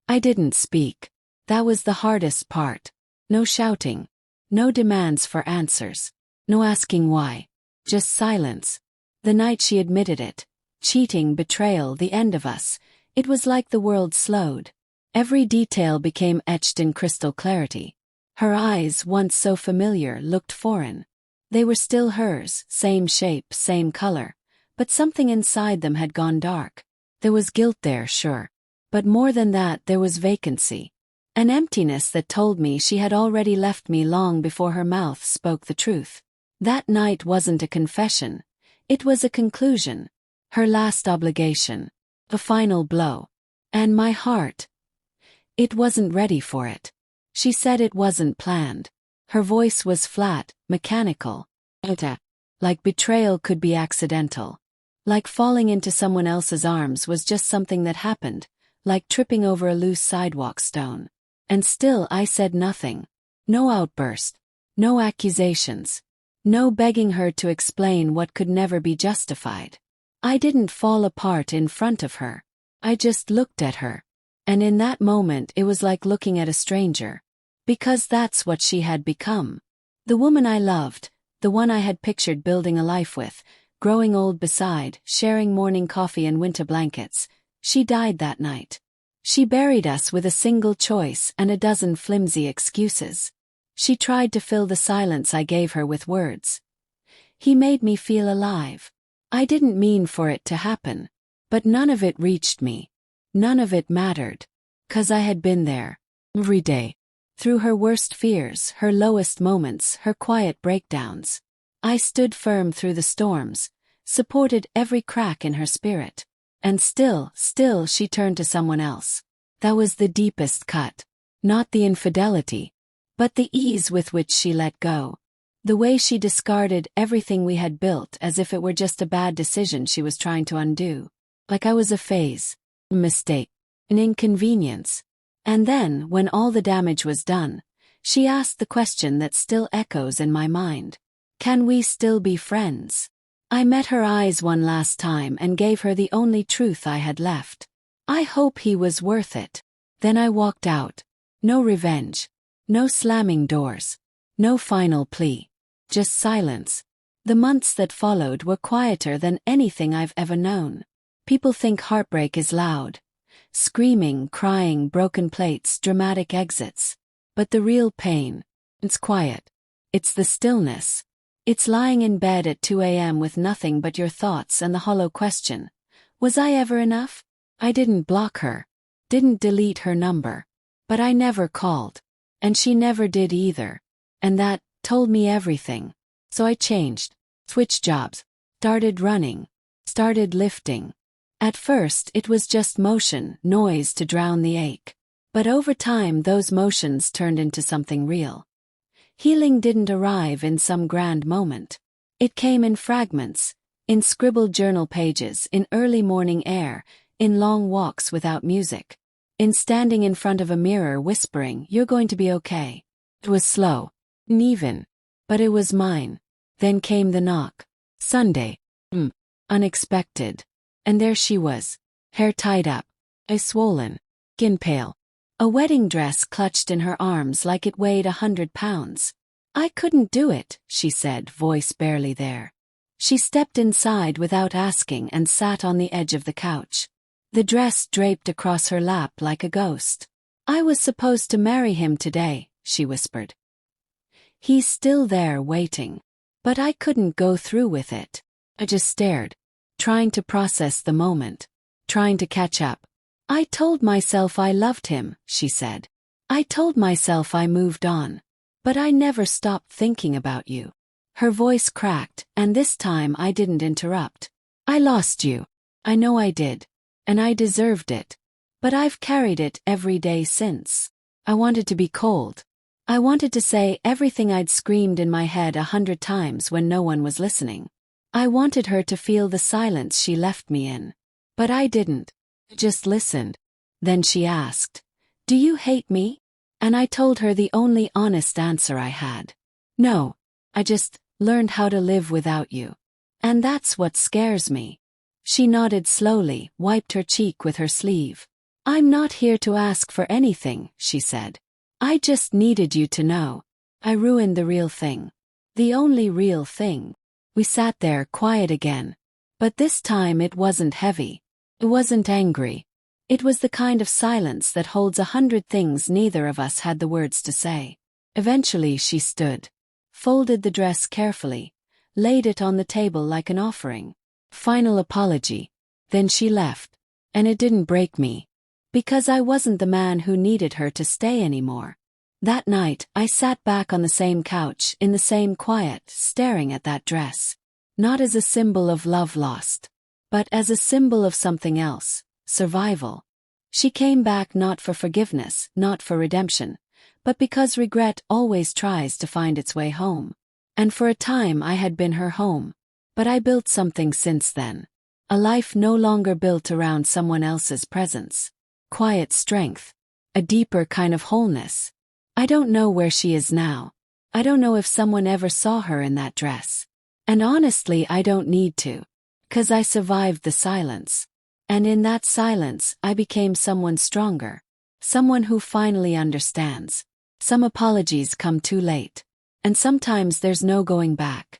I didn't speak. That was the hardest part. No shouting. No demands for answers. No asking why. Just silence. The night she admitted it. Cheating, betrayal, the end of us. It was like the world slowed. Every detail became etched in crystal clarity. Her eyes, once so familiar, looked foreign. They were still hers, same shape, same color. But something inside them had gone dark. There was guilt there, sure. But more than that, there was vacancy. An emptiness that told me she had already left me long before her mouth spoke the truth. That night wasn't a confession. It was a conclusion. Her last obligation. A final blow. And my heart. It wasn't ready for it. She said it wasn't planned. Her voice was flat, mechanical. Like betrayal could be accidental. Like falling into someone else's arms was just something that happened. Like tripping over a loose sidewalk stone. And still I said nothing. No outburst. No accusations. No begging her to explain what could never be justified. I didn't fall apart in front of her. I just looked at her. And in that moment it was like looking at a stranger. Because that's what she had become. The woman I loved, the one I had pictured building a life with, growing old beside, sharing morning coffee and winter blankets, she died that night. She buried us with a single choice and a dozen flimsy excuses. She tried to fill the silence I gave her with words. He made me feel alive. I didn't mean for it to happen. But none of it reached me. None of it mattered. 'Cause I had been there. Every day. Through her worst fears, her lowest moments, her quiet breakdowns. I stood firm through the storms, supported every crack in her spirit. And still she turned to someone else. That was the deepest cut. Not the infidelity, but the ease with which she let go. The way she discarded everything we had built as if it were just a bad decision she was trying to undo. Like I was a phase, a mistake, an inconvenience. And then, when all the damage was done, she asked the question that still echoes in my mind. Can we still be friends? I met her eyes one last time and gave her the only truth I had left. I hope he was worth it. Then I walked out. No revenge. No slamming doors. No final plea. Just silence. The months that followed were quieter than anything I've ever known. People think heartbreak is loud. Screaming, crying, broken plates, dramatic exits. But the real pain, it's quiet. It's the stillness. It's lying in bed at 2 a.m. with nothing but your thoughts and the hollow question. Was I ever enough? I didn't block her. Didn't delete her number. But I never called. And she never did either. And that told me everything. So I changed. Switched jobs. Started running. Started lifting. At first it was just motion, noise to drown the ache. But over time those motions turned into something real. Healing didn't arrive in some grand moment. It came in fragments, in scribbled journal pages, in early morning air, in long walks without music, in standing in front of a mirror whispering, "You're going to be okay." It was slow, uneven, but it was mine. Then came the knock. Sunday. Unexpected. And there she was, hair tied up, eyes swollen, skin pale. A wedding dress clutched in her arms like it weighed 100 pounds. "I couldn't do it," she said, voice barely there. She stepped inside without asking and sat on the edge of the couch. The dress draped across her lap like a ghost. "I was supposed to marry him today," she whispered. "He's still there waiting. But I couldn't go through with it." I just stared. Trying to process the moment. Trying to catch up. "I told myself I loved him," she said. "I told myself I moved on. But I never stopped thinking about you." Her voice cracked, and this time I didn't interrupt. "I lost you. I know I did. And I deserved it. But I've carried it every day since." I wanted to be cold. I wanted to say everything I'd screamed in my head 100 times when no one was listening. I wanted her to feel the silence she left me in. But I didn't. I just listened. Then she asked, "Do you hate me?" And I told her the only honest answer I had. "No. I just learned how to live without you. And that's what scares me." She nodded slowly, wiped her cheek with her sleeve. I'm not here to ask for anything, she said. I just needed you to know. I ruined the real thing. The only real thing. We sat there quiet again. But this time it wasn't heavy. It wasn't angry. It was the kind of silence that holds 100 things neither of us had the words to say. Eventually she stood, folded the dress carefully, laid it on the table like an offering. Final apology. Then she left. And it didn't break me. Because I wasn't the man who needed her to stay anymore. That night, I sat back on the same couch, in the same quiet, staring at that dress. Not as a symbol of love lost, but as a symbol of something else, survival. She came back not for forgiveness, not for redemption, but because regret always tries to find its way home. And for a time I had been her home. But I built something since then. A life no longer built around someone else's presence. Quiet strength. A deeper kind of wholeness. I don't know where she is now. I don't know if someone ever saw her in that dress. And honestly, I don't need to. 'Cause I survived the silence. And in that silence, I became someone stronger. Someone who finally understands. Some apologies come too late. And sometimes there's no going back.